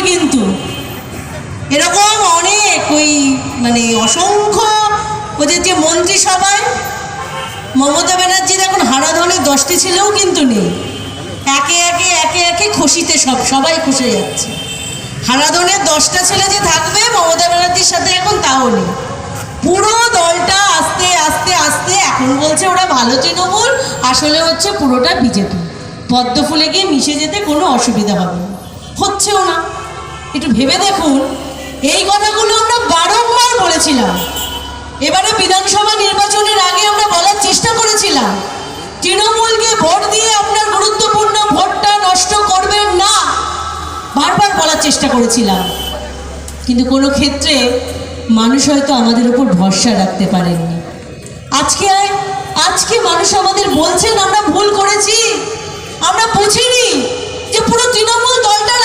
কিন্তু এরকম অনেক ওই মানে অসংখ্য ওদের যে মন্ত্রিসভায় মমতা ব্যানার্জির এখন হারাধনের 10টি ছেলেও কিন্তু নেই। একে একে একে একে খুশিতে সবাই খুশে যাচ্ছে। হারাধনের 10টা ছেলে যে থাকবে মমতা ব্যানার্জির সাথে এখন তাও নেই। পুরো দলটা আস্তে আস্তে আস্তে এখন বলছে ওরা ভালো তৃণমূল, আসলে হচ্ছে পুরোটা বিজেপি। পদ্ম ফুলে গিয়ে মিশে যেতে কোনো অসুবিধা হবে না, হচ্ছেও না। একটু ভেবে দেখুন, এই কথাগুলো আমরা বারংবার বলেছিলাম। এবারে বিধানসভা নির্বাচনের আগে আমরা বলার চেষ্টা করেছিলাম, তৃণমূলকে ভোট দিয়ে আপনার গুরুত্বপূর্ণ ভোটটা নষ্ট করবেন না, বারবার বলার চেষ্টা করেছিলাম। কিন্তু কোনো ক্ষেত্রে মানুষ হয়তো আমাদের উপর ভরসা রাখতে পারেননি। আজকে মানুষ আমাদের বলছেন আমরা ভুল করেছি, আমরা বুঝিনি যে পুরো তৃণমূল দলটা